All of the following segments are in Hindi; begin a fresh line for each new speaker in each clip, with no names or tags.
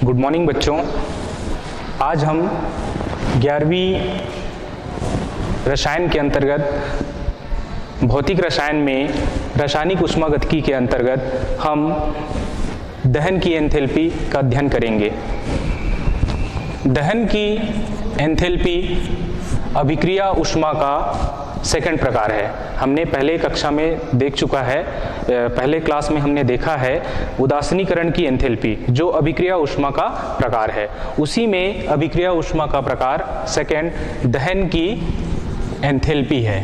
गुड मॉर्निंग बच्चों। आज हम 11वीं रसायन के अंतर्गत भौतिक रसायन में रासायनिक ऊष्मागतिकी के अंतर्गत हम दहन की एंथैल्पी का अध्ययन करेंगे। दहन की एंथैल्पी अभिक्रिया ऊष्मा का सेकंड प्रकार है। हमने पहले कक्षा में देख चुका है, पहले क्लास में हमने देखा है उदासीनीकरण की एंथैल्पी जो अभिक्रिया ऊष्मा का प्रकार है। उसी में अभिक्रिया ऊष्मा का प्रकार सेकंड दहन की एंथैल्पी है।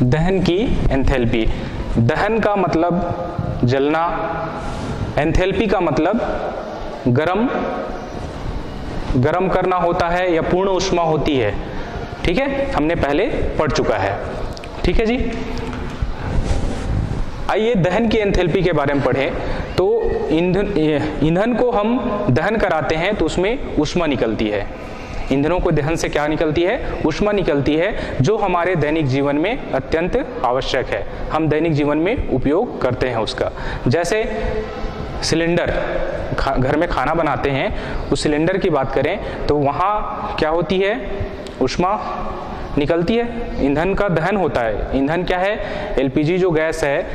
दहन की एंथैल्पी, दहन का मतलब जलना, एंथैल्पी का मतलब गरम करना होता है या पूर्ण ऊष्मा होती है। ठीक है, हमने पहले पढ़ चुका है। ठीक है जी। आइए दहन की एंथैल्पी के बारे में पढ़ें। तो ईंधन को हम दहन कराते हैं तो उसमें ऊष्मा निकलती है। ईंधनों को दहन से क्या निकलती है? ऊष्मा निकलती है, जो हमारे दैनिक जीवन में अत्यंत आवश्यक है। हम दैनिक जीवन में उपयोग करते हैं उसका। जैसे सिलेंडर, घर में खाना बनाते हैं, उस सिलेंडर की बात करें तो वहाँ क्या होती है? ऊष्मा निकलती है, ईंधन का दहन होता है। ईंधन क्या है? एलपीजी जो गैस है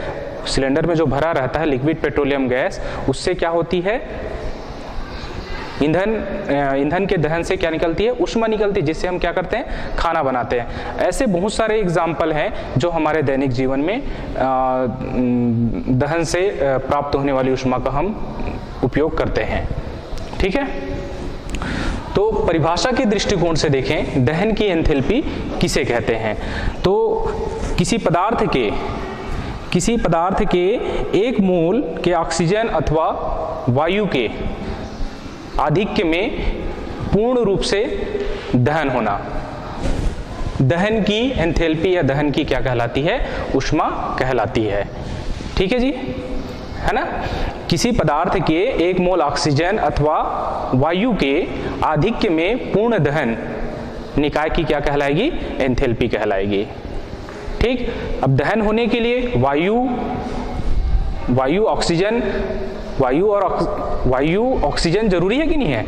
सिलेंडर में जो भरा रहता है, लिक्विड पेट्रोलियम गैस, उससे क्या होती है? ईंधन के दहन से क्या निकलती है? ऊष्मा निकलती है, जिससे हम क्या करते हैं? खाना बनाते हैं। ऐसे बहुत सारे एग्जाम्पल हैं जो हमारे दैनिक जीवन में दहन से प्राप्त होने वाली ऊष्मा का हम उपयोग करते हैं। ठीक है, तो परिभाषा के दृष्टिकोण से देखें दहन की एंथैल्पी किसे कहते हैं। तो किसी पदार्थ के एक मोल के ऑक्सीजन अथवा वायु के आधिक्य में पूर्ण रूप से दहन होना, दहन की एंथैल्पी या दहन की क्या कहलाती है? ऊष्मा कहलाती है। ठीक है जी, है ना। किसी पदार्थ के एक मोल ऑक्सीजन अथवा वायु के आधिक्य में पूर्ण दहन निकाय की क्या कहलाएगी? एंथैल्पी कहलाएगी। ठीक, अब दहन होने के लिए वायु ऑक्सीजन जरूरी है कि नहीं है?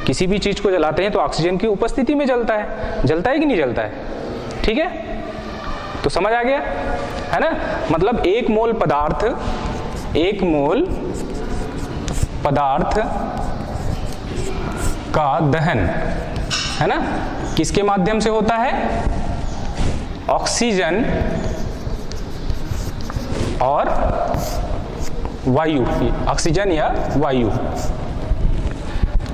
किसी भी चीज को जलाते हैं तो ऑक्सीजन की उपस्थिति में जलता है कि नहीं जलता है? ठीक है, तो समझ आ गया, है ना। मतलब एक मोल पदार्थ का दहन, है ना, किसके माध्यम से होता है? ऑक्सीजन और वायु, ऑक्सीजन या वायु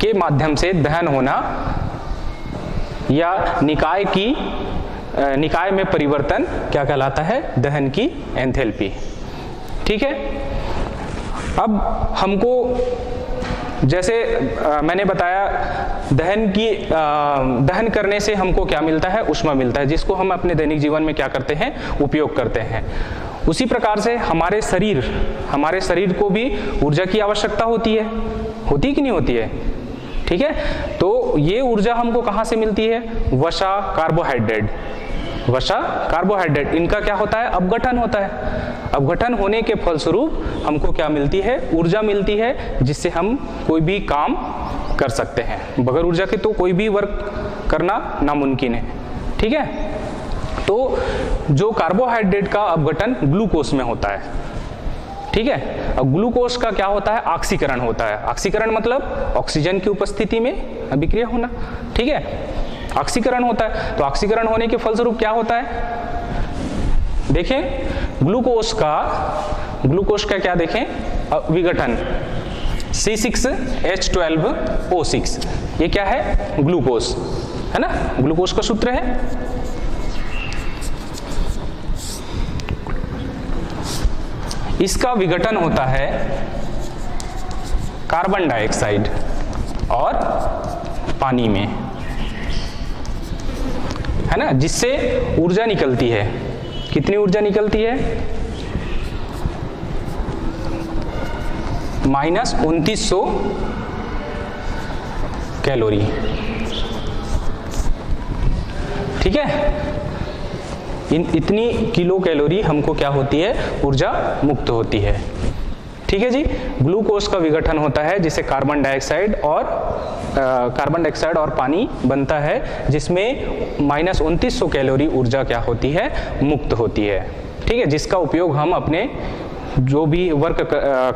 के माध्यम से दहन होना या निकाय में परिवर्तन क्या कहलाता है? दहन की एंथैल्पी। ठीक है, अब हमको जैसे मैंने बताया दहन करने से हमको क्या मिलता है? ऊष्मा मिलता है, जिसको हम अपने दैनिक जीवन में क्या करते हैं? उपयोग करते हैं। उसी प्रकार से हमारे शरीर को भी ऊर्जा की आवश्यकता होती है कि नहीं होती है? ठीक है, तो ये ऊर्जा हमको कहाँ से मिलती है? वसा, कार्बोहाइड्रेट, इनका क्या होता है? अपघटन होता है। अपघटन होने के फलस्वरूप हमको क्या मिलती है? ऊर्जा मिलती है, जिससे हम कोई भी काम कर सकते हैं। बगैर ऊर्जा के तो कोई भी वर्क करना नामुमकिन है। ठीक है, तो जो कार्बोहाइड्रेट का अपघटन ग्लूकोज में होता है। ठीक है, अब ग्लूकोज का क्या होता है? ऑक्सीकरण होता है। ऑक्सीकरण मतलब ऑक्सीजन की उपस्थिति में अभिक्रिया होना। ठीक है, ऑक्सीकरण होता है। तो ऑक्सीकरण होने के फलस्वरूप क्या होता है? देखें ग्लूकोज का क्या देखें? विघटन C6H12O6, ये क्या है? ग्लूकोज, है ना। ग्लूकोज का सूत्र है इसका विघटन होता है कार्बन डाइऑक्साइड और पानी में, है ना, जिससे ऊर्जा निकलती है। कितनी ऊर्जा निकलती है? -2900 कैलोरी। ठीक है, इतनी किलो कैलोरी हमको क्या होती है, ऊर्जा मुक्त होती है। ठीक है जी। ग्लूकोज का विघटन होता है जिससे कार्बन डाइऑक्साइड और पानी बनता है, जिसमें -2900 कैलोरी ऊर्जा क्या होती है, मुक्त होती है। ठीक है, जिसका उपयोग हम अपने जो भी वर्क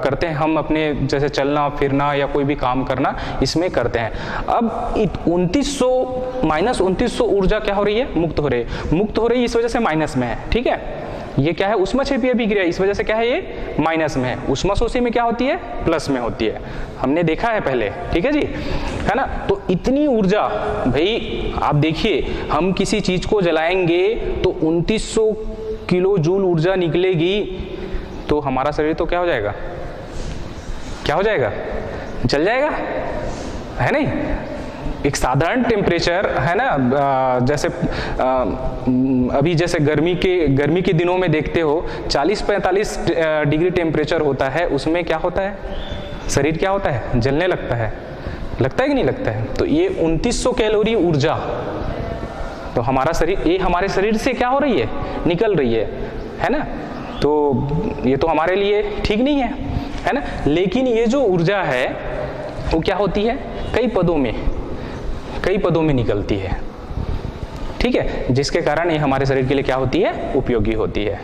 करते हैं, हम अपने जैसे चलना फिरना या कोई भी काम करना, इसमें करते हैं। अब -2900 ऊर्जा क्या हो रही है, मुक्त हो रही है। मुक्त हो रही है इस वजह से माइनस में है। ठीक है, ये क्या है, ऊष्मक्षेपीय अभिक्रिया, इस वजह से क्या है, ये माइनस में है। ऊष्मशोषी में क्या होती है, प्लस में होती है, हमने देखा है पहले। ठीक है जी, है ना। तो इतनी ऊर्जा, भाई आप देखिए, हम किसी चीज को जलाएंगे तो 2900 किलो जूल ऊर्जा निकलेगी, तो हमारा शरीर तो क्या हो जाएगा, क्या हो जाएगा, जल जाएगा, है नहीं। एक साधारण टेम्परेचर है ना, जैसे अभी जैसे गर्मी के दिनों में देखते हो 40-45 डिग्री टेम्परेचर होता है, उसमें क्या होता है, शरीर क्या होता है, जलने लगता है कि नहीं लगता है। तो ये 2900 कैलोरी ऊर्जा तो हमारा शरीर, ये हमारे शरीर से क्या हो रही है, निकल रही है ना। तो ये तो हमारे लिए ठीक नहीं है ना। लेकिन ये जो ऊर्जा है वो क्या होती है, कई पदों में निकलती है। ठीक है, जिसके कारण ये हमारे शरीर के लिए क्या होती है, उपयोगी होती है।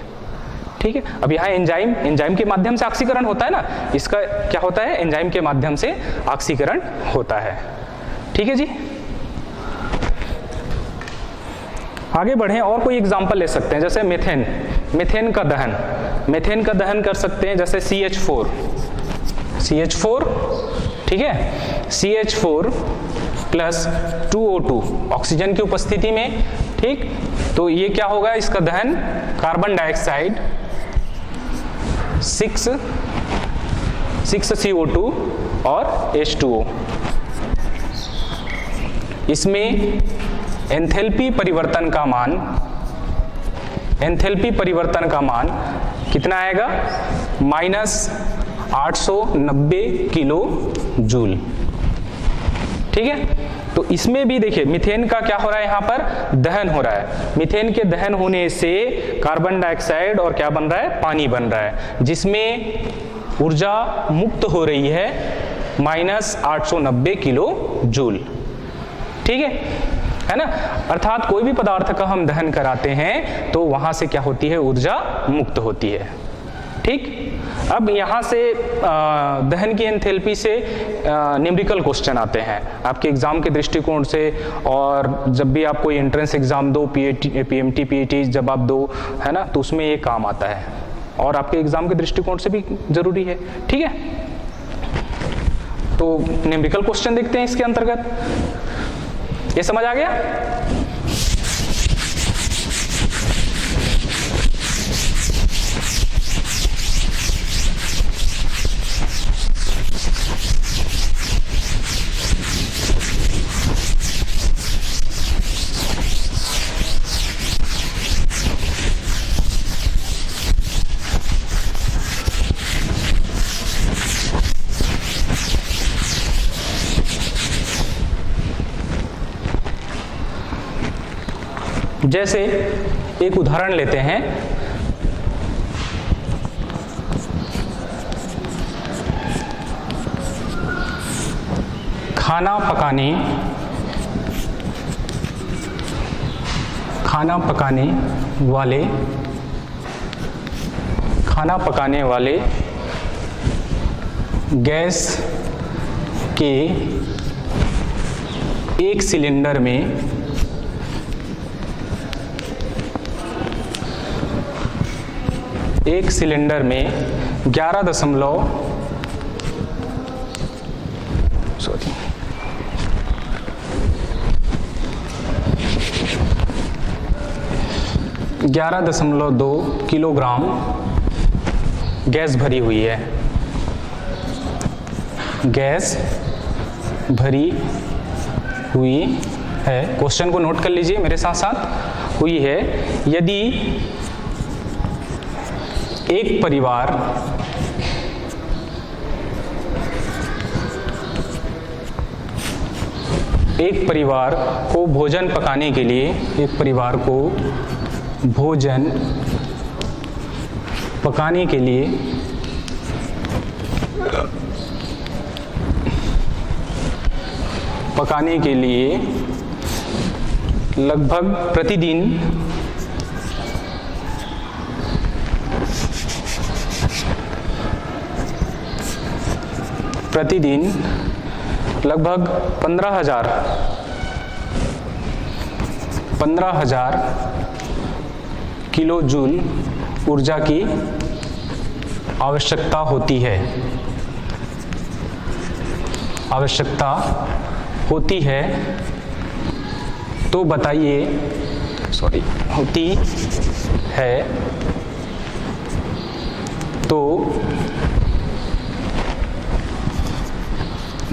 ठीक है, अब यहाँ एंजाइम के माध्यम से ऑक्सीकरण होता है ना, इसका क्या होता है, एंजाइम के माध्यम से ऑक्सीकरण होता है। ठीक है जी, आगे बढ़ें और कोई एग्जांपल ले सकते हैं, जैसे मेथेन का दहन कर सकते हैं, जैसे CH4। ठीक है, CH4 प्लस 2O2 ऑक्सीजन की उपस्थिति में। ठीक, तो ये क्या होगा, इसका दहन कार्बन डाइऑक्साइड 6 CO2 और H2O, इसमें एंथैल्पी परिवर्तन का मान कितना आएगा, -890 किलो जूल। ठीक है, तो इसमें भी देखिए मीथेन का क्या हो रहा है, यहाँ पर दहन हो रहा है। मीथेन के दहन होने से कार्बन डाइऑक्साइड और क्या बन रहा है, पानी बन रहा है, जिसमें ऊर्जा मुक्त हो रही है -890 किलो जूल। ठीक है ना। अर्थात कोई भी पदार्थ का हम दहन कराते हैं तो वहां से क्या होती है, ऊर्जा मुक्त होती है। ठीक, अब यहाँ से दहन की एंथैल्पी से न्यूमेरिकल क्वेश्चन आते हैं आपके एग्जाम के दृष्टिकोण से, और जब भी आप कोई एंट्रेंस एग्जाम दो, PMT PET जब आप दो, है ना, तो उसमें ये काम आता है और आपके एग्जाम के दृष्टिकोण से भी जरूरी है। ठीक है, तो न्यूमेरिकल क्वेश्चन देखते हैं इसके अंतर्गत। ये समझ आ गया। जैसे एक उदाहरण लेते हैं, खाना पकाने वाले गैस के एक सिलेंडर में 11.2 किलोग्राम गैस भरी हुई है। क्वेश्चन को नोट कर लीजिए मेरे साथ साथ। हुई है, यदि एक परिवार को भोजन पकाने के लिए भोजन पकाने के लिए लगभग प्रतिदिन लगभग 15,000 किलो जूल ऊर्जा की आवश्यकता होती है तो बताइए, होती है तो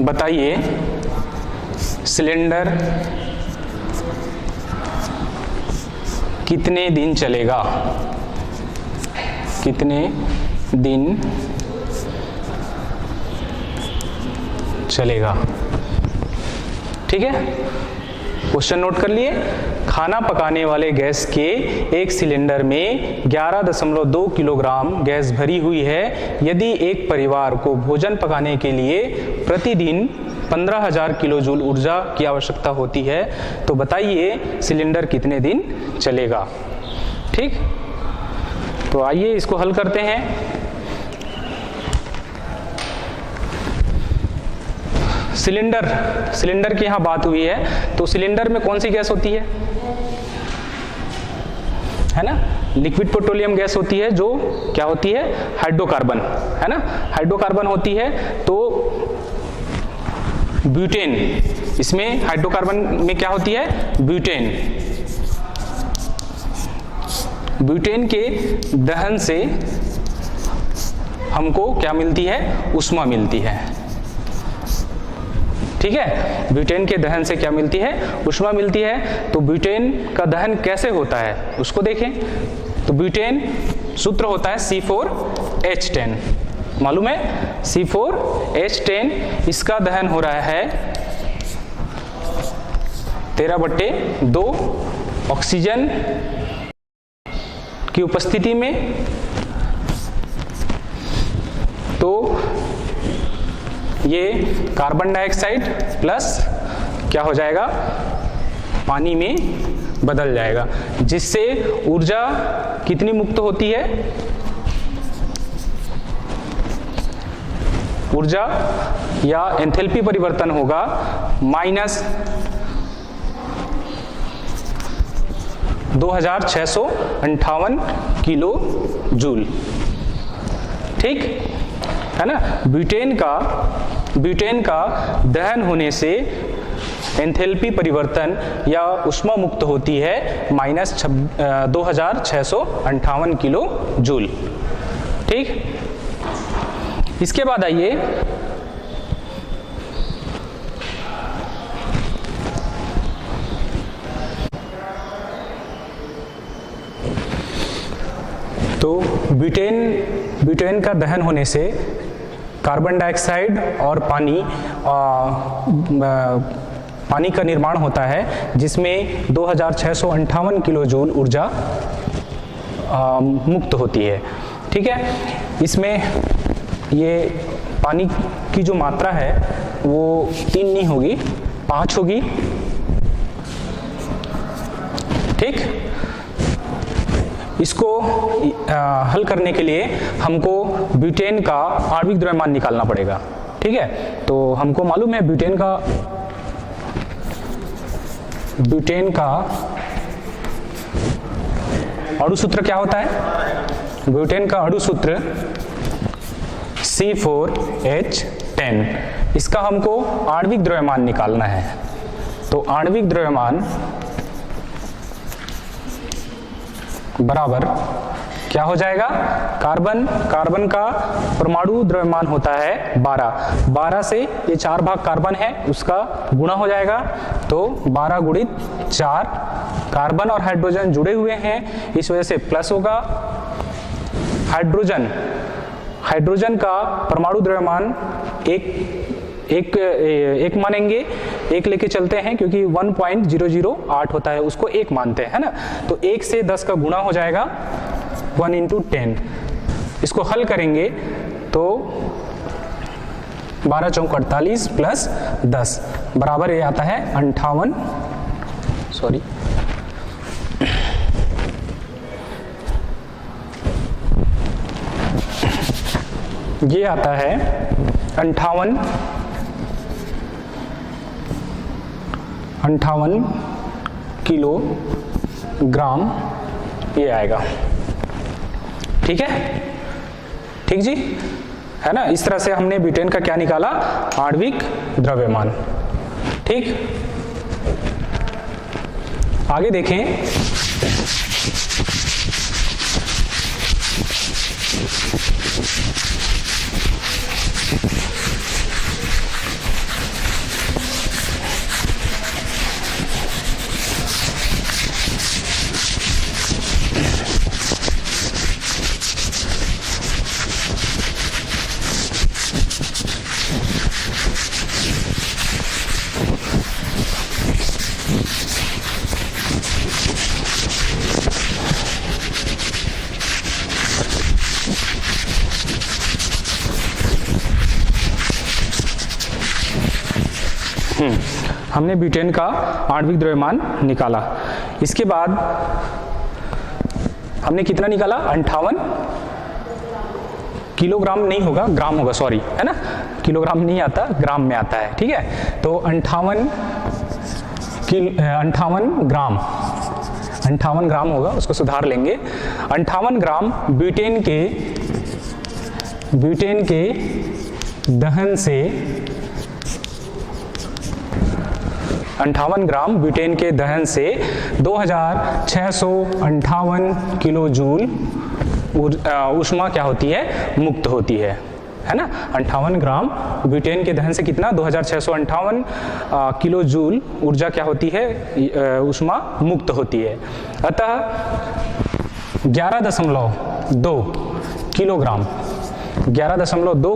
बताइए सिलेंडर कितने दिन चलेगा? कितने दिन चलेगा? ठीक है, क्वेश्चन नोट कर लिए। खाना पकाने वाले गैस के एक सिलेंडर में 11.2 किलोग्राम गैस भरी हुई है। यदि एक परिवार को भोजन पकाने के लिए प्रतिदिन 15,000 किलो जूल ऊर्जा की आवश्यकता होती है तो बताइए सिलेंडर कितने दिन चलेगा? ठीक, तो आइए इसको हल करते हैं। सिलेंडर की यहां बात हुई है तो सिलेंडर में कौन सी गैस होती है ना? लिक्विड पेट्रोलियम गैस होती है, जो क्या होती है? हाइड्रोकार्बन, है ना? हाइड्रोकार्बन होती है। तो ब्यूटेन, इसमें हाइड्रोकार्बन में क्या होती है? ब्यूटेन के दहन से हमको क्या मिलती है? ऊष्मा मिलती है। ठीक है, ब्यूटेन के दहन से क्या मिलती है? ऊष्मा मिलती है। तो ब्यूटेन का दहन कैसे होता है उसको देखें। तो ब्यूटेन सूत्र होता है C4H10, मालूम है? C4H10, इसका दहन हो रहा है 13/2 ऑक्सीजन की उपस्थिति में। तो ये कार्बन डाइऑक्साइड प्लस क्या हो जाएगा? पानी में बदल जाएगा, जिससे ऊर्जा कितनी मुक्त होती है? ऊर्जा या एंथैल्पी परिवर्तन होगा -2658 किलो जूल। ठीक है ना? ब्यूटेन का दहन होने से एंथैल्पी परिवर्तन या ऊष्मा मुक्त होती है -2658 किलो जूल। ठीक, इसके बाद आइए तो ब्यूटेन का दहन होने से कार्बन डाइऑक्साइड और पानी का निर्माण होता है, जिसमें 2658 किलो जूल ऊर्जा मुक्त होती है। ठीक है, इसमें ये पानी की जो मात्रा है वो 3 नहीं होगी, 5 होगी। ठीक, इसको हल करने के लिए हमको ब्यूटेन का आणविक द्रव्यमान निकालना पड़ेगा। ठीक है, तो हमको मालूम है ब्यूटेन का अणु सूत्र क्या होता है? ब्यूटेन का अणु सूत्र C4H10। इसका हमको आणविक द्रव्यमान निकालना है। तो आणविक द्रव्यमान बराबर क्या हो जाएगा? कार्बन का परमाणु द्रव्यमान होता है 12 से ये 4 भाग कार्बन है, उसका गुणा हो जाएगा। तो 12 × 4, कार्बन और हाइड्रोजन जुड़े हुए हैं, इस वजह से प्लस होगा। हाइड्रोजन का परमाणु द्रव्यमान एक मानेंगे, एक लेके चलते हैं क्योंकि 1.008 होता है, उसको एक मानते हैं, है ना। तो 1 से 10 का गुणा हो जाएगा 1 × 10। इसको हल करेंगे तो 12 चौक 48 प्लस 10 बराबर ये आता है 58, सॉरी ये आता है 58 किलोग्राम ये आएगा। ठीक है, ठीक जी, है ना। इस तरह से हमने ब्यूटेन का क्या निकाला, आणविक द्रव्यमान। ठीक, आगे देखें। हमने ब्यूटेन का आणविक द्रव्यमान निकाला। इसके बाद हमने कितना निकाला, 58 किलोग्राम नहीं होगा, ग्राम होगा, सॉरी, है ना। किलोग्राम नहीं आता, ग्राम में आता है। ठीक है, तो 58 ग्राम होगा, उसको सुधार लेंगे। 58 ग्राम ब्यूटेन के दहन से 58 ग्राम ब्यूटेन के दहन से 2658 किलो जूल ऊष्मा क्या होती है, मुक्त होती है ना। 58 ग्राम ब्यूटेन के दहन से कितना, 2658 किलो जूल ऊर्जा क्या होती है, ऊष्मा मुक्त होती है। अतः 11.2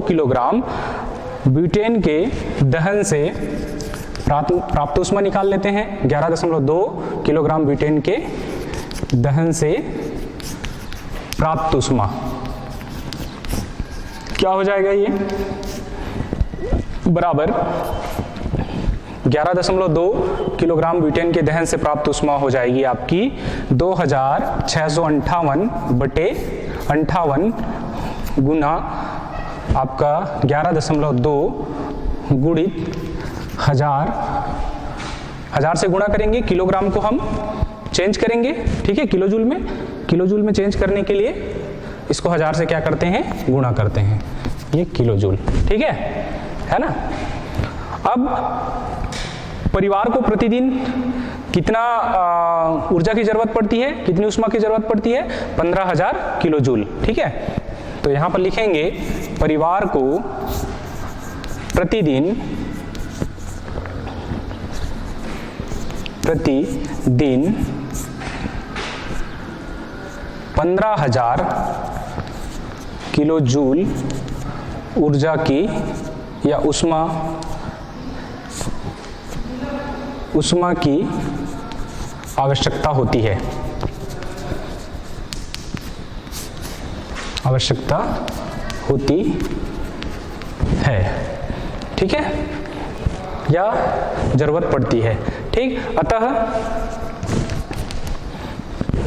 किलोग्राम ब्यूटेन के दहन से प्राप्त ऊष्मा निकाल लेते हैं। 11.2 किलोग्राम ब्यूटेन के दहन से प्राप्त ऊष्मा क्या हो जाएगा, ये बराबर 11.2 किलोग्राम ब्यूटेन के दहन से प्राप्त ऊष्मा हो जाएगी आपकी 2658/58 गुना आपका 11.2 गुणित 1000 से गुणा करेंगे। किलोग्राम को हम चेंज करेंगे, ठीक है, किलोजूल में चेंज करने के लिए इसको 1000 से क्या करते हैं, गुणा करते हैं, ये किलोजूल। ठीक है ना। अब परिवार को प्रतिदिन कितना ऊर्जा की जरूरत पड़ती है, कितनी ऊष्मा की जरूरत पड़ती है, 15,000 किलोजूल। ठीक है, तो यहां पर लिखेंगे परिवार को प्रतिदिन 15,000 किलो जूल ऊर्जा की या ऊष्मा की आवश्यकता होती है, ठीक है, या जरूरत पड़ती है। ठीक, अतः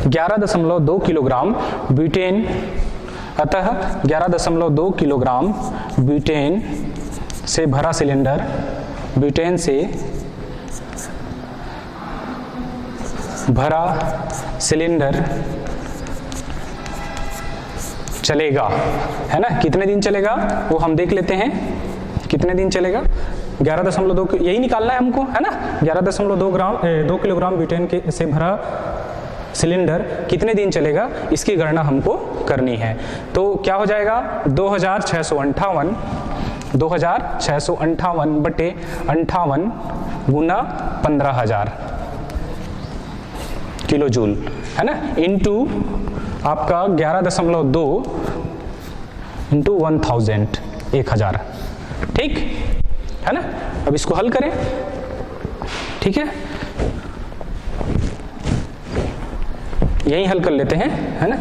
11.2 किलोग्राम ब्यूटेन, अतः 11.2 किलोग्राम ब्यूटेन से भरा सिलेंडर, ब्यूटेन से भरा सिलेंडर चलेगा, है ना। कितने दिन चलेगा वो हम देख लेते हैं, कितने दिन चलेगा। 11.2 यही निकालना है हमको, है ना। 11.2 किलोग्राम ब्यूटेन के से भरा सिलेंडर कितने दिन चलेगा, इसकी गणना हमको करनी है। तो क्या हो जाएगा, 2658/58 गुना 15,000 किलो जूल, है ना, इंटू आपका 11.2 इंटू 1000, 1000, ठीक है ना। अब इसको हल करें, ठीक है, यही हल कर लेते हैं, है ना।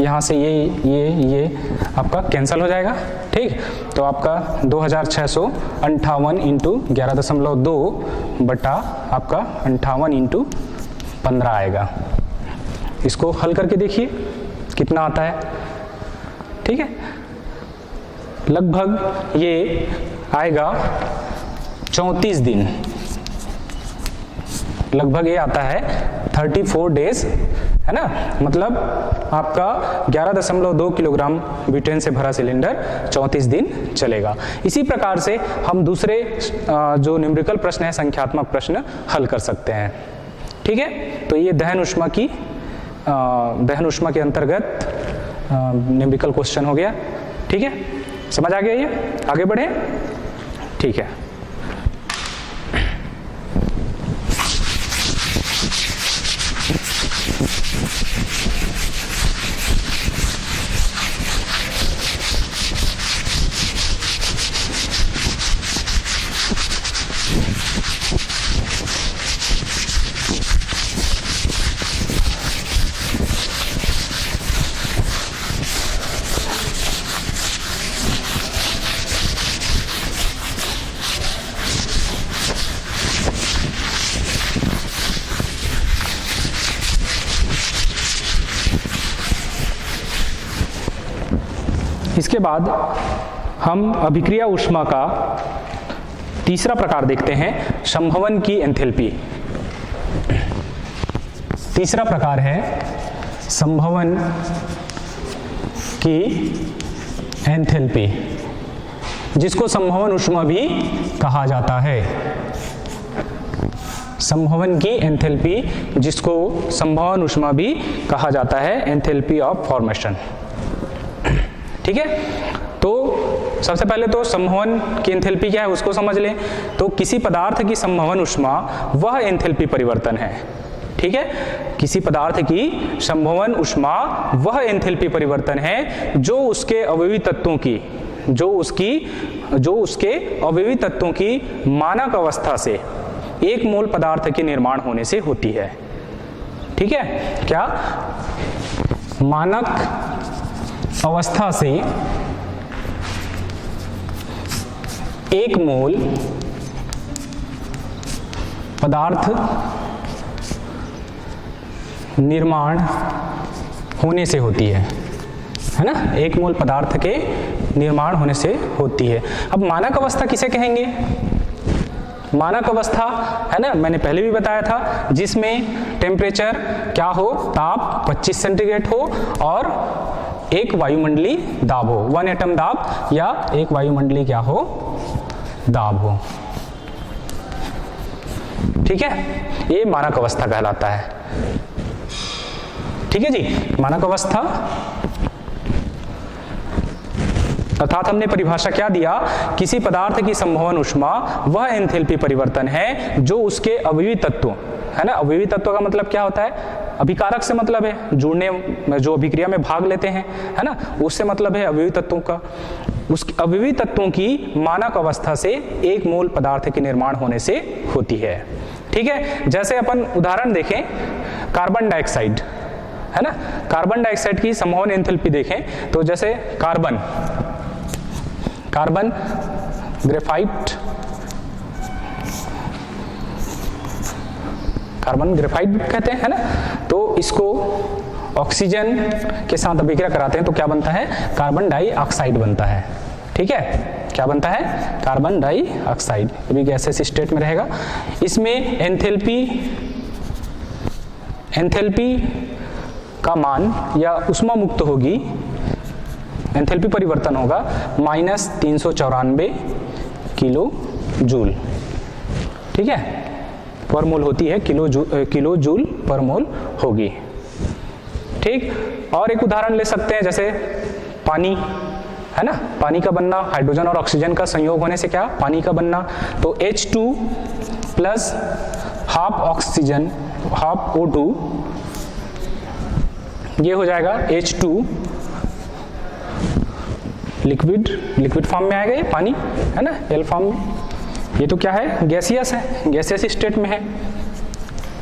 यहाँ से ये आपका कैंसिल हो जाएगा, ठीक। तो आपका 2658 इंटू 11.2 बटा आपका 58 इंटू 15 आएगा। इसको हल करके देखिए कितना आता है, ठीक है। लगभग ये आएगा 34 दिन, लगभग ये आता है 34 डेज, है ना। मतलब आपका 11.2 किलोग्राम ब्यूटेन से भरा सिलेंडर 34 दिन चलेगा। इसी प्रकार से हम दूसरे जो न्यूमेरिकल प्रश्न है, संख्यात्मक प्रश्न हल कर सकते हैं, ठीक है। तो ये दहन ऊष्मा के अंतर्गत न्यूमेरिकल क्वेश्चन हो गया, ठीक है। समझ आ गया, ये आगे बढ़े, ठीक है। इसके बाद हम अभिक्रिया ऊष्मा का तीसरा प्रकार देखते हैं, संभवन की एंथैल्पी। तीसरा प्रकार है संभवन की एंथैल्पी, जिसको संभवन ऊष्मा भी कहा जाता है। संभवन की एंथैल्पी, जिसको संभवन ऊष्मा भी कहा जाता है, एंथैल्पी ऑफ फॉर्मेशन, ठीक है। तो सबसे पहले तो संभवन की एंथैल्पी क्या है उसको समझ लें। तो किसी पदार्थ की संभवन ऊष्मा वह एंथैल्पी परिवर्तन है, ठीक है। किसी पदार्थ की संभवन ऊष्मा वह एंथैल्पी परिवर्तन है जो उसके अवयवी तत्वों की अवयवी तत्वों की मानक अवस्था से एक मोल पदार्थ के निर्माण होने से होती है, ठीक है। क्या मानक अवस्था से एक मोल पदार्थ निर्माण होने से होती है ना। एक मोल पदार्थ के निर्माण होने से होती है। अब मानक अवस्था किसे कहेंगे? मानक अवस्था है ना, मैंने पहले भी बताया था, जिसमें टेम्परेचर क्या हो, ताप 25 सेंटीग्रेड हो और एक वायुमंडलीय दाब हो, 1 एटम दाब या एक वायुमंडलीय क्या हो, दाब हो, ठीक है। ये मानक अवस्था कहलाता है, ठीक है जी। मानक अवस्था अर्थात हमने परिभाषा क्या दिया, किसी पदार्थ की संभवन ऊष्मा वह एंथैल्पी परिवर्तन है जो उसके अवयवी तत्वों, है ना। अवयवी तत्व का मतलब क्या होता है? अभिकारक से मतलब है जुड़ने, जो अभिक्रिया में भाग लेते हैं, है ना, उससे मतलब है अवयवी तत्वों का। उस अवयवी तत्वों की मानक अवस्था से एक मोल पदार्थ के निर्माण होने से होती है, ठीक है। जैसे अपन उदाहरण देखें, कार्बन डाइऑक्साइड, है ना, कार्बन डाइऑक्साइड की संभवन एंथैल्पी देखें तो जैसे कार्बन ग्रेफाइट, कार्बन ग्रेफाइट कहते हैं, है ना। तो इसको ऑक्सीजन के साथ अभिक्रिया कराते हैं तो क्या बनता है? कार्बन डाइऑक्साइड बनता है, ठीक है। क्या बनता है? कार्बन डाइऑक्साइड, अभी गैसेस स्टेट में रहेगा। इसमें एंथैल्पी का मान या ऊष्मा मुक्त होगी, एंथैल्पी परिवर्तन होगा -394 किलो जूल, ठीक है, पर मोल होती है, किलो जूल पर मोल होगी, ठीक। और एक उदाहरण ले सकते हैं, जैसे पानी, है ना, पानी का बनना, हाइड्रोजन और ऑक्सीजन का संयोग होने से क्या पानी का बनना, तो H2 plus half oxygen half O2, ये हो जाएगा H2 लिक्विड फॉर्म में आएगा, ये पानी है ना, एल फॉर्म में। ये तो क्या है, गैसियस है, गैसियस स्टेट में है,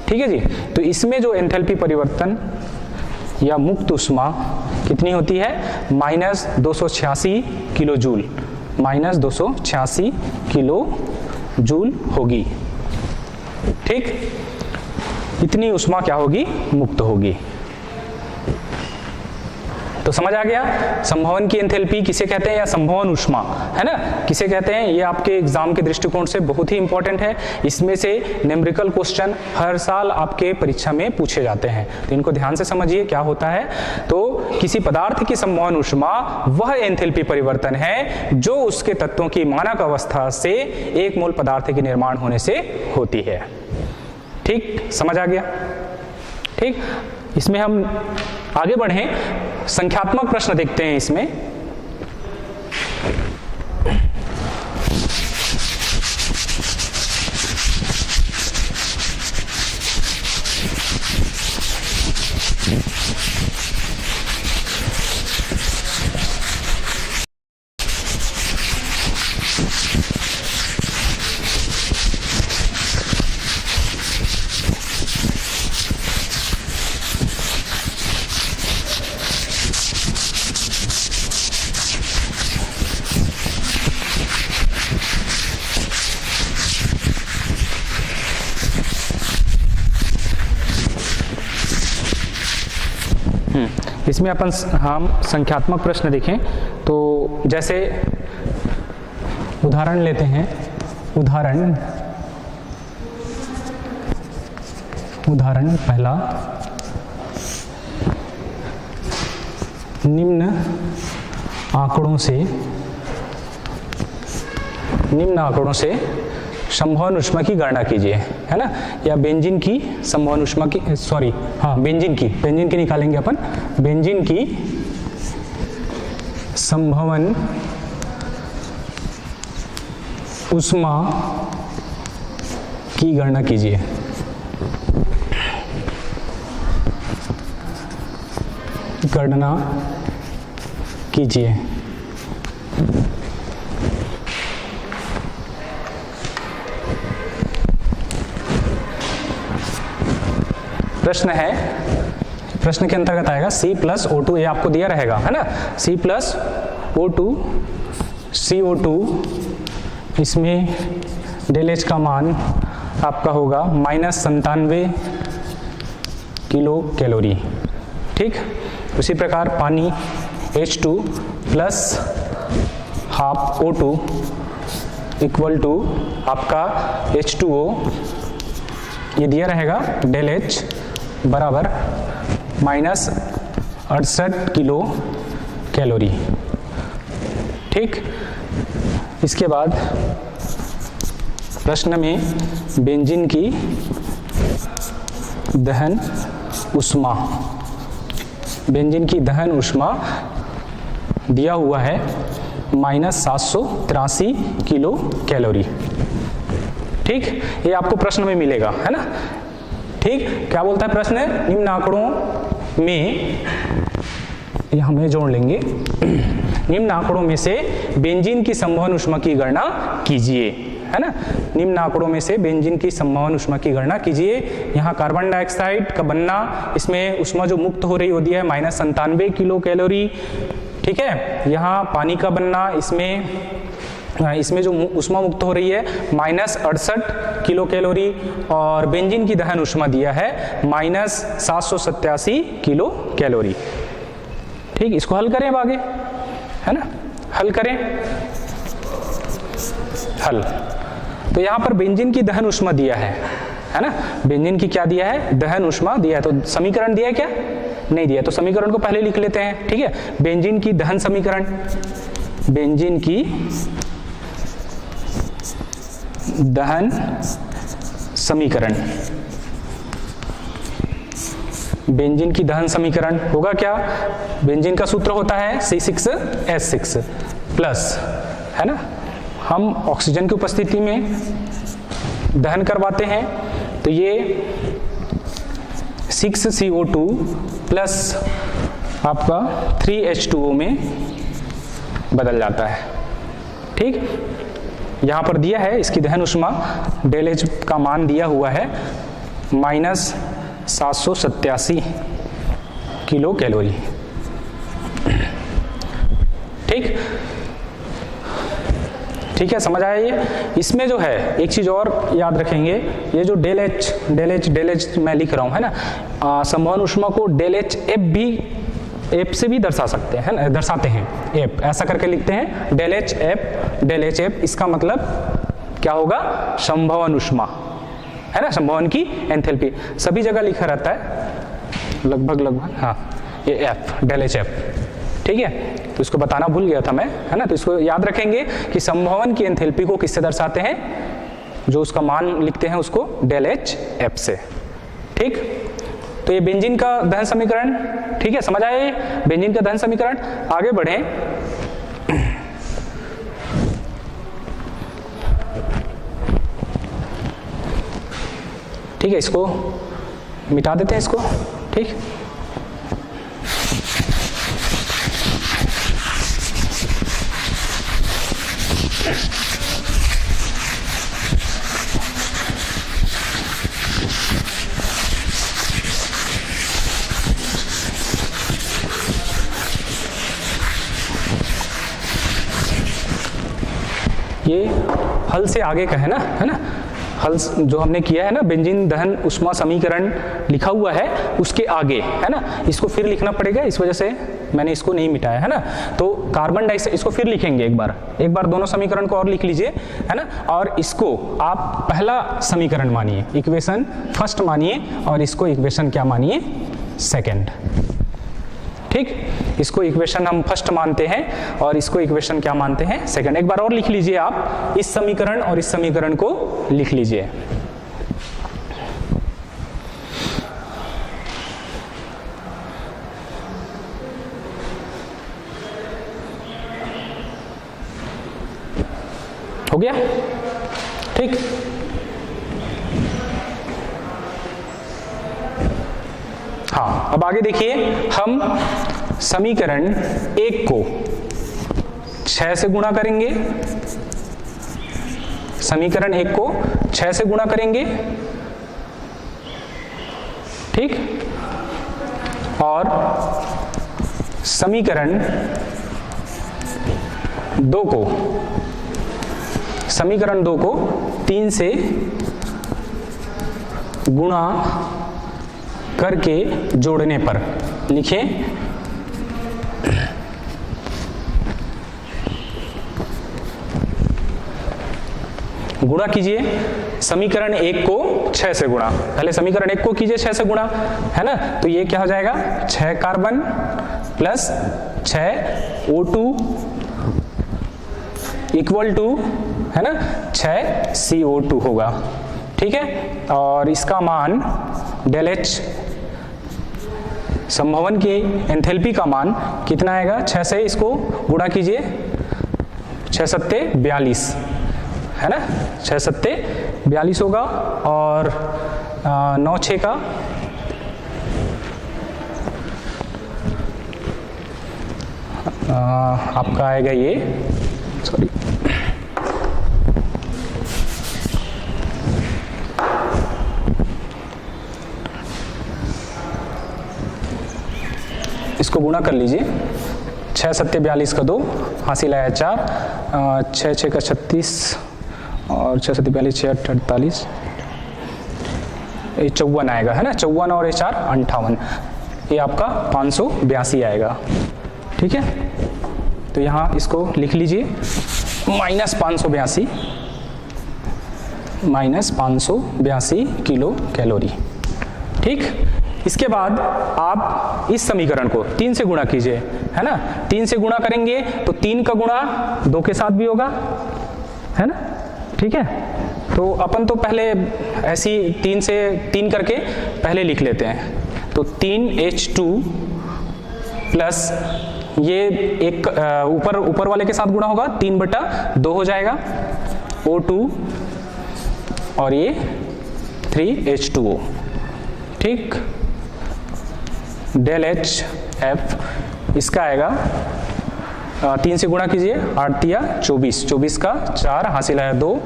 ठीक है जी। तो इसमें जो एंथैल्पी परिवर्तन या मुक्त ऊष्मा कितनी होती है, -286 किलो जूल, -286 किलो जूल होगी, ठीक। इतनी ऊष्मा क्या होगी, मुक्त होगी। तो समझ आ गया, संभवन की एंथैल्पी किसे कहते हैं, या संभवन ऊष्मा, है ना, किसे कहते हैं। ये आपके एग्जाम के दृष्टिकोण से बहुत ही इंपॉर्टेंट है। इसमें से न्यूमेरिकल क्वेश्चन हर साल आपके परीक्षा में पूछे जाते हैं, तो इनको ध्यान से समझिए क्या होता है। तो किसी पदार्थ की संभवन ऊष्मा वह एंथैल्पी परिवर्तन है जो उसके तत्वों की मानक अवस्था से एक मोल पदार्थ के निर्माण होने से होती है, ठीक, समझ आ गया, ठीक। इसमें हम आगे बढ़ें, संख्यात्मक प्रश्न देखते हैं इसमें। इसमें अपन हम संख्यात्मक प्रश्न देखें तो जैसे उदाहरण लेते हैं, उदाहरण पहला, निम्न आंकड़ों से संभवन ऊष्मा की गणना कीजिए, है ना, या बेंजीन की संभवन ऊष्मा की, सॉरी हाँ बेंजीन की निकालेंगे अपन, बेंजीन की संभवन ऊष्मा की गणना कीजिए। प्रश्न के अंतर्गत आएगा C+O2, ये आपको दिया रहेगा, है ना, C+O2 CO2, इसमें डेल H का मान आपका होगा -97 किलो कैलोरी, ठीक। उसी प्रकार पानी H2 plus half O2 equal to आपका H2O, ये दिया रहेगा डेल H बराबर -68 किलो कैलोरी, ठीक। इसके बाद प्रश्न में बेंजीन की दहन ऊष्मा दिया हुआ है -783 किलो कैलोरी, ठीक। ये आपको प्रश्न में मिलेगा, है ना, ठीक। क्या बोलता है प्रश्न, निम्न आंकड़ों में, ये हमें जोड़ लेंगे, निम्न आंकड़ों में से बेंजीन की संभवन ऊष्मा की गणना कीजिए, है ना, निम्न आंकड़ों में से बेंजीन की संभवन ऊष्मा की गणना कीजिए। यहाँ कार्बन डाइऑक्साइड का बनना, इसमें ऊष्मा जो मुक्त हो रही होती है -97 किलो कैलोरी, ठीक है। यहाँ पानी का बनना, इसमें जो ऊष्मा मुक्त हो रही है -68 किलो कैलोरी, और बेंजीन की दहन ऊष्मा दिया है -787 किलो कैलोरी, ठीक। इसको हल करें अब आगे, है ना, हल करें, हल। तो यहाँ पर बेंजीन की दहन ऊष्मा दिया है ना, बेंजीन की क्या दिया है, दहन ऊष्मा दिया है। तो समीकरण दिया है क्या, नहीं दिया, तो समीकरण को पहले लिख लेते हैं, ठीक है। बेंजीन की दहन समीकरण, बेंजीन की दहन समीकरण, बेंजीन की दहन समीकरण होगा क्या, बेंजीन का सूत्र होता है C6H6 प्लस, है ना, हम ऑक्सीजन की उपस्थिति में दहन करवाते हैं, तो ये 6CO2 प्लस आपका 3H2O में बदल जाता है। ठीक, यहाँ पर दिया है इसकी दहन उष्मा डेल एच का मान दिया हुआ है -787 किलो कैलोरी। ठीक, ठीक है, समझ आया ये। इसमें जो है एक चीज और याद रखेंगे, ये जो डेल एच मैं लिख रहा हूं है ना, संवहन उष्मा को डेल एच एफ से भी दर्शा सकते हैं ना, दर्शाते हैं। एफ ऐसा करके लिखते हैं डेल एच एफ, इसका मतलब क्या होगा, संवहन उष्मा है ना, संवहन की एंथैल्पी सभी जगह लिखा रहता है लगभग। हाँ, ये एफ डेल एच एफ, ठीक है, तो इसको बताना भूल गया था मैं, है ना। तो इसको याद रखेंगे कि संवहन की एंथैल्पी को किससे दर्शाते हैं, जो उसका मान लिखते हैं उसको डेल एच एफ से। ठीक, तो ये बेंजीन का दहन समीकरण, ठीक है, समझ आया ये बेंजीन का दहन समीकरण। आगे बढ़ें, ठीक है, इसको मिटा देते हैं इसको। ठीक, ये हल से आगे का है ना, हल जो हमने किया है ना, बेंजीन दहन उष्मा समीकरण लिखा हुआ है उसके आगे है ना, इसको फिर लिखना पड़ेगा, इस वजह से मैंने इसको नहीं मिटाया है ना। तो कार्बन डाइऑक्साइड, इसको फिर लिखेंगे एक बार दोनों समीकरण को और लिख लीजिए है ना, और इसको आप पहला समीकरण मानिए, इक्वेशन फर्स्ट मानिए, और इसको इक्वेशन क्या मानिए, सेकेंड। ठीक, इसको इक्वेशन हम फर्स्ट मानते हैं और इसको इक्वेशन क्या मानते हैं, सेकंड। एक बार और लिख लीजिए आप, इस समीकरण और इस समीकरण को लिख लीजिए। हो गया, ठीक। हाँ, अब आगे देखिए, हम समीकरण 1 को 6 से गुणा करेंगे, समीकरण 1 को 6 से गुणा करेंगे, ठीक, और समीकरण 2 को 3 से गुणा करके जोड़ने पर लिखें, गुणा कीजिए समीकरण 1 को 6 से गुणा, पहले समीकरण 1 को कीजिए 6 से गुणा, है ना। तो ये क्या हो जाएगा, 6 carbon plus 6 O2 equal to, है ना, 6 CO2 होगा, ठीक है। और इसका मान डेल एच संवहन की एंथैल्पी का मान कितना आएगा, 6 से इसको गुणा कीजिए, 6 सत्ते 42, है ना, 6 सत्ते 42 होगा, और 9 6 का आपका आएगा ये, सॉरी, इसको गुणा कर लीजिए, 6 सत्ते 42 का 2, हासिल आया 4, 6 6 का 36, और 6 सत्ते 42, 6 48, ये 54 आएगा, है ना, 54 और ये 4 58, ये आपका 582 आएगा, ठीक है। तो यहाँ इसको लिख लीजिए -582 किलो कैलोरी, ठीक। इसके बाद आप इस समीकरण को 3 से गुणा कीजिए, है ना, 3 से गुणा करेंगे तो 3 का गुणा 2 के साथ भी होगा, है ना, ठीक है। तो अपन तो पहले ऐसी 3 से 3 करके पहले लिख लेते हैं, तो 3H2 प्लस ये एक ऊपर वाले के साथ गुणा होगा, 3/2 हो जाएगा, O2 और ये 3H2O, ठीक। डेल एच एफ इसका आएगा 3 से गुणा कीजिए, 8 तिया 24, 24 का 4, हासिल आया 2,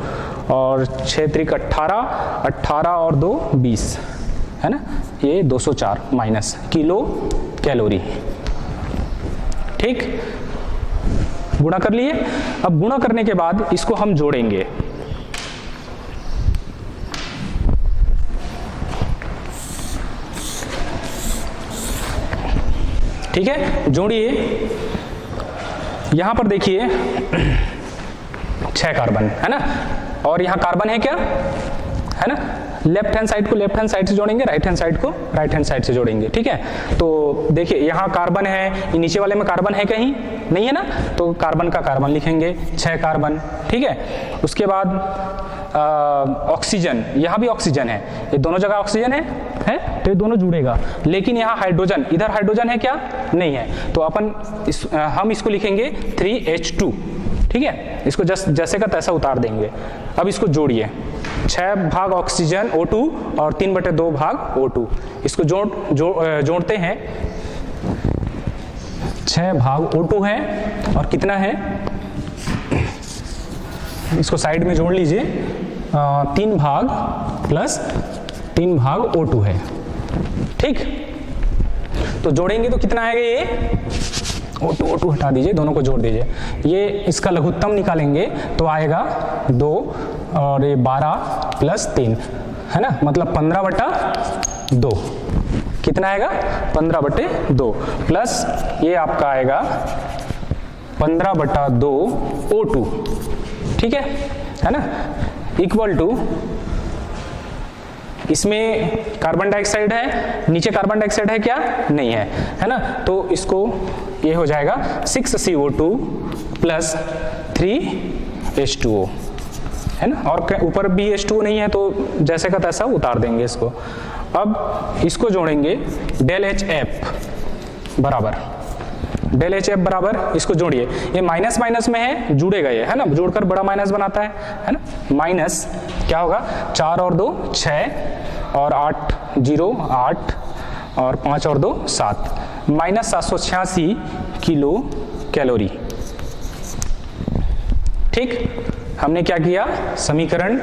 और 6 त्रिक 18, 18 और 2 20, है ना, ये 204 माइनस किलो कैलोरी। ठीक, गुणा कर लिए। अब गुणा करने के बाद इसको हम जोड़ेंगे। ठीक है, जोड़िए। यहां पर देखिए 6 कार्बन है ना, और यहां कार्बन है क्या, है ना। लेफ्ट हैंड साइड को लेफ्ट हैंड साइड से जोड़ेंगे, राइट हैंड साइड को राइट हैंड साइड से जोड़ेंगे। ठीक है, तो देखिए यहाँ कार्बन है, नीचे वाले में कार्बन है कहीं नहीं है ना, तो कार्बन का कार्बन लिखेंगे, 6 कार्बन। ठीक है, उसके बाद ऑक्सीजन, यहाँ भी ऑक्सीजन है, ये दोनों जगह ऑक्सीजन है तो ये दोनों जुड़ेगा। लेकिन यहाँ हाइड्रोजन, इधर हाइड्रोजन है क्या, नहीं है, तो हम इसको लिखेंगे 3H2। ठीक है, इसको जैसे का तैसा उतार देंगे। अब इसको जोड़िए, 6 भाग ऑक्सीजन O2 और 3/2 भाग O2, इसको जोड़ते हैं। 6 भाग O2 है और कितना है, इसको साइड में जोड़ लीजिए, 3 भाग प्लस 3 भाग O2 है। ठीक, तो जोड़ेंगे तो कितना आएगा, ये O2 हटा दीजिए, दोनों को जोड़ दीजिए, ये इसका लघुत्तम निकालेंगे तो आएगा 2 और ये 12 प्लस 3, है ना, मतलब 15/2। कितना आएगा, 15/2 प्लस ये आपका आएगा 15/2 O2। ठीक है ना, इक्वल टू, इसमें कार्बन डाइऑक्साइड है, नीचे कार्बन डाइऑक्साइड है क्या, नहीं है ना, तो इसको ये हो जाएगा 6CO2 प्लस 3H2O, है ना, और ऊपर भी H2O नहीं है तो जैसे का तैसा उतार देंगे इसको। अब इसको जोड़ेंगे, डेल HF बराबर, डेल HF बराबर, इसको जोड़िए, ये माइनस माइनस में है, जुड़ेगा ये, है ना, जोड़कर बड़ा माइनस बनाता है ना, माइनस क्या होगा, 4 और 2 6 और 8 0 8 और 5 और 2 7, माइनस 786 किलो कैलोरी। ठीक, हमने क्या किया, समीकरण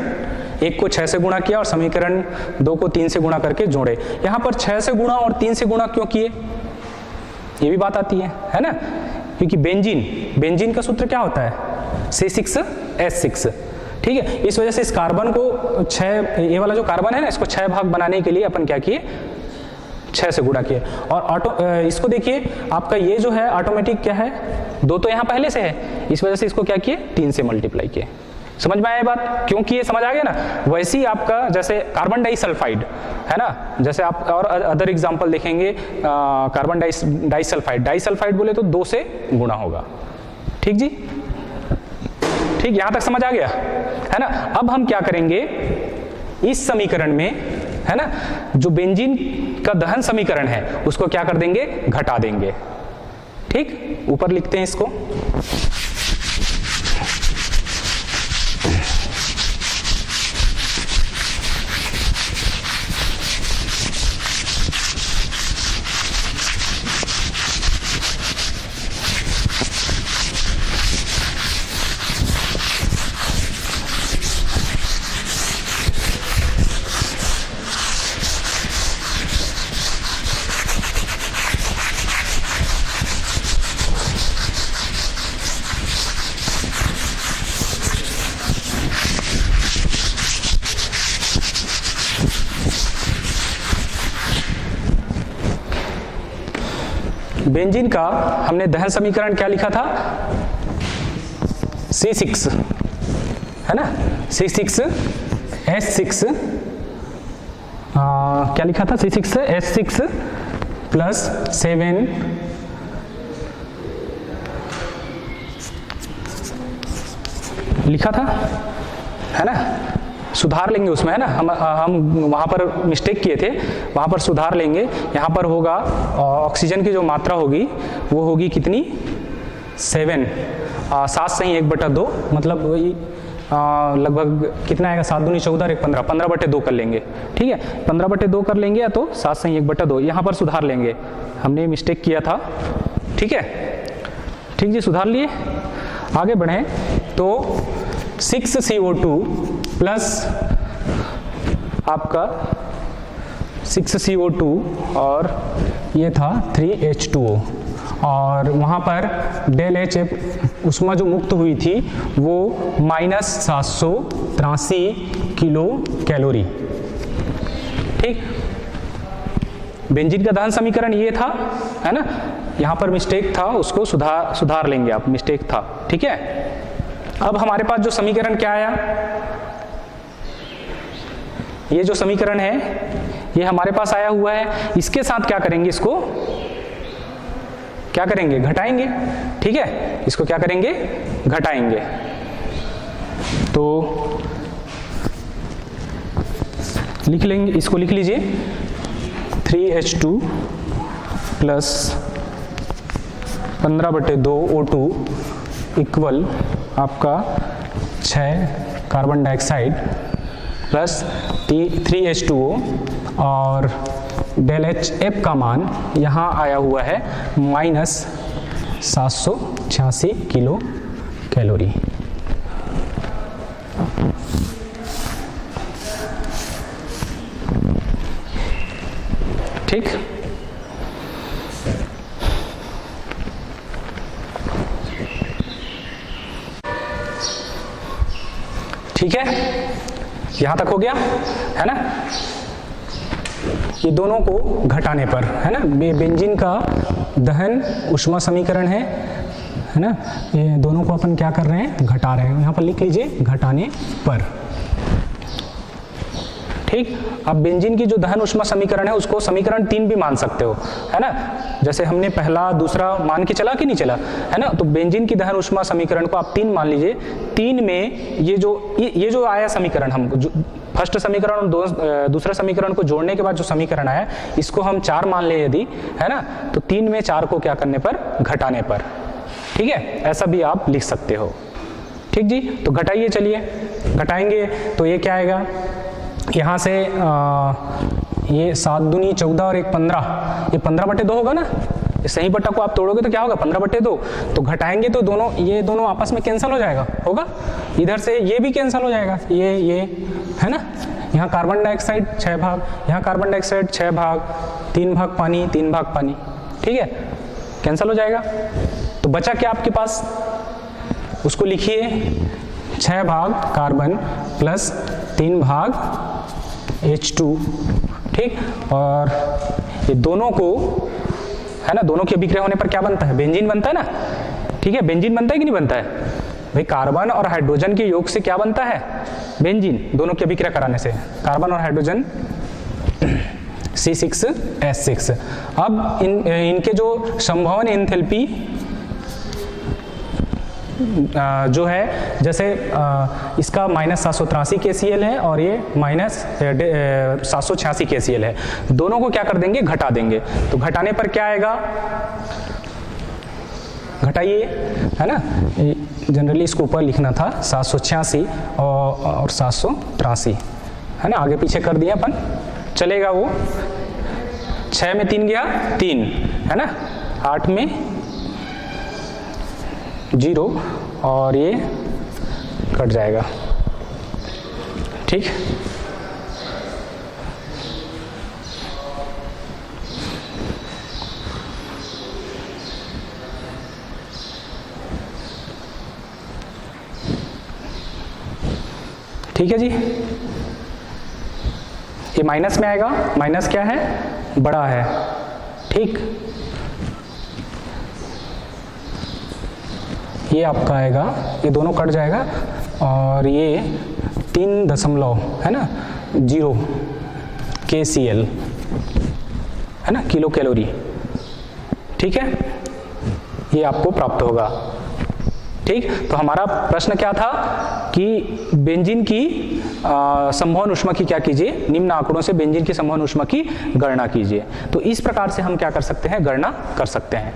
1 को 6 से गुणा किया और समीकरण 2 को 3 से गुणा करके जोड़े। यहां पर 6 से गुणा और 3 से गुणा क्यों किए, ये भी बात आती है ना, क्योंकि बेंजीन का सूत्र क्या होता है, C6H6। ठीक है, इस वजह से इस कार्बन को 6, ये वाला जो कार्बन है ना, इसको 6 भाग बनाने के लिए अपन क्या किए, 6 से गुणा किए। और इसको देखिए, आपका ये जो है ऑटोमेटिक क्या है, 2 तो यहाँ पहले से है, इस वजह से इसको क्या किए, 3 से मल्टीप्लाई किए। समझ में आया बात, क्योंकि ये समझ आ गया ना। वैसे ही आपका जैसे कार्बन डाइसल्फाइड है ना, जैसे आप और अदर एग्जांपल देखेंगे, कार्बन डाइसल्फाइड बोले तो 2 से गुणा होगा। ठीक जी, ठीक, यहां तक समझ आ गया है ना। अब हम क्या करेंगे, इस समीकरण में, है ना, जो बेंजीन का दहन समीकरण है उसको क्या कर देंगे, घटा देंगे। ठीक, ऊपर लिखते हैं इसको, बेंजीन का हमने दहन समीकरण क्या लिखा था, C6, है ना, C6H6, क्या लिखा था, C6H6 प्लस 7 लिखा था, है ना, सुधार लेंगे उसमें, है ना, हम वहाँ पर मिस्टेक किए थे, वहाँ पर सुधार लेंगे। यहाँ पर होगा ऑक्सीजन की जो मात्रा होगी वो होगी कितनी, 7, 7 सही 1/2, मतलब वही लगभग कितना आएगा, 7 दूनी 14 1 15, 15/2 कर लेंगे। ठीक है, 15/2 कर लेंगे, या तो 7 सही 1/2, यहाँ पर सुधार लेंगे, हमने मिस्टेक किया था। ठीक है, ठीक जी, सुधार लिए। आगे बढ़ें तो 6CO2 प्लस आपका 6CO2 और ये था 3H2O, और वहाँ पर डेल एच एफ ऊष्मा जो मुक्त हुई थी वो -783 किलो कैलोरी। ठीक, बेंजीन का दहन समीकरण ये था, है ना, यहाँ पर मिस्टेक था, उसको सुधार लेंगे आप, मिस्टेक था। ठीक है, अब हमारे पास जो समीकरण क्या आया, ये जो समीकरण है ये हमारे पास आया हुआ है। इसके साथ क्या करेंगे, इसको क्या करेंगे, घटाएंगे। ठीक है, इसको क्या करेंगे, घटाएंगे। तो लिख लेंगे, इसको लिख लीजिए 3H2 प्लस 15/2 O2 इक्वल आपका 6 कार्बन डाइऑक्साइड प्लस 3H2O, और डेल एच एफ का मान यहाँ आया हुआ है -786 किलो कैलोरी। ठीक, ठीक है, यहां तक हो गया, है ना। ये दोनों को घटाने पर, है ना, बेंजीन का दहन ऊष्मा समीकरण है ना, ये दोनों को अपन क्या कर रहे हैं, घटा रहे हैं। यहाँ पर लिख लीजिए घटाने पर। ठीक, अब बेंजीन की जो दहन ऊष्मा समीकरण है उसको समीकरण 3 भी मान सकते हो, है ना, जैसे हमने पहला दूसरा मान के चला कि नहीं चला, है ना। तो बेंजीन की दहन ऊष्मा समीकरण को आप 3 मान लीजिए। 3 में ये जो आया समीकरण, हम फर्स्ट समीकरण और दूसरा समीकरण को जोड़ने के बाद जो समीकरण आया, इसको हम 4 मान ले यदि, है ना, तो 3 में 4 को क्या करने पर, घटाने पर। ठीक है, ऐसा भी आप लिख सकते हो। ठीक जी, तो घटाइए, चलिए घटाएंगे तो ये क्या आएगा, यहाँ से ये 7 दूनी 14 और 1 15, ये 15/2 होगा ना। इस सही बट्टा को आप तोड़ोगे तो क्या होगा, 15/2। तो घटाएंगे तो दोनों, ये दोनों आपस में कैंसिल हो जाएगा, होगा, इधर से ये भी कैंसिल हो जाएगा, ये है ना। यहाँ कार्बन डाइऑक्साइड 6 भाग, यहाँ कार्बन डाइऑक्साइड 6 भाग, 3 भाग पानी, 3 भाग पानी। ठीक है, कैंसिल हो जाएगा। तो बचा क्या आपके पास, उसको लिखिए 6 भाग कार्बन प्लस 3 भाग H2। ठीक, और ये दोनों को, है ना, दोनों के अभिक्रिया होने पर क्या बनता है, बेंजीन बनता है ना। ठीक है, बेंजीन बनता है कि नहीं बनता है भाई, कार्बन और हाइड्रोजन के योग से क्या बनता है, बेंजीन, दोनों की अभिक्रिया कराने से कार्बन और हाइड्रोजन C6H6। अब इनके जो संभवन एंथैल्पी जो है, जैसे इसका -783 KCl है और ये -786 KCl है, दोनों को क्या कर देंगे, घटा देंगे। तो घटाने पर क्या आएगा, घटाइए, है ना, जनरली इसको ऊपर लिखना था 786 और 783, है ना, आगे पीछे कर दिया अपन, चलेगा वो। 6 में 3 गया 3, है ना, 8 में 0 और ये कट जाएगा। ठीक, ठीक है जी, ये माइनस में आएगा, माइनस क्या है, बड़ा है। ठीक, ये आपका आएगा, ये दोनों कट जाएगा और ये 3 है ना 0 KCl, है ना, किलो कैलोरी। ठीक है, ये आपको प्राप्त होगा। ठीक, तो हमारा प्रश्न क्या था कि बेंजीन की संवहन ऊष्मा की क्या कीजिए, निम्न आंकड़ों से बेंजीन की संवहन ऊष्मा की गणना कीजिए। तो इस प्रकार से हम क्या कर सकते हैं, गणना कर सकते हैं।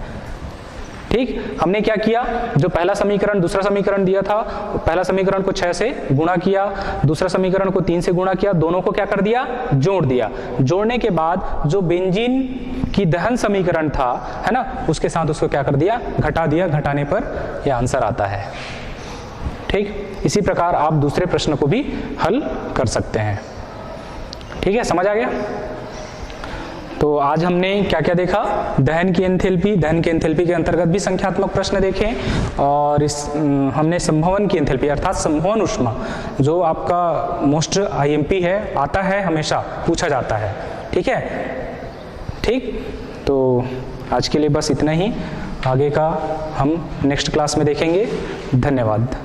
ठीक, हमने क्या किया, जो पहला समीकरण दूसरा समीकरण दिया था, पहला समीकरण को 6 से गुणा किया, दूसरा समीकरण को 3 से गुणा किया, दोनों को क्या कर दिया, जोड़ दिया। जोड़ने के बाद जो बेंजीन कि दहन समीकरण था, है ना, उसके साथ उसको क्या कर दिया, घटा दिया, घटाने पर यह आंसर आता है। ठीक, इसी प्रकार आप दूसरे प्रश्न को भी हल कर सकते हैं। ठीक है, समझ आ गया? तो आज हमने क्या क्या देखा, दहन की एंथैल्पी, दहन की एंथैल्पी के अंतर्गत भी संख्यात्मक प्रश्न देखे, और हमने संभवन की एंथैल्पी अर्थात संभवन ऊष्मा, जो आपका मोस्ट आईएमपी है, आता है, हमेशा पूछा जाता है। ठीक है, ठीक, तो आज के लिए बस इतना ही, आगे का हम नेक्स्ट क्लास में देखेंगे। धन्यवाद।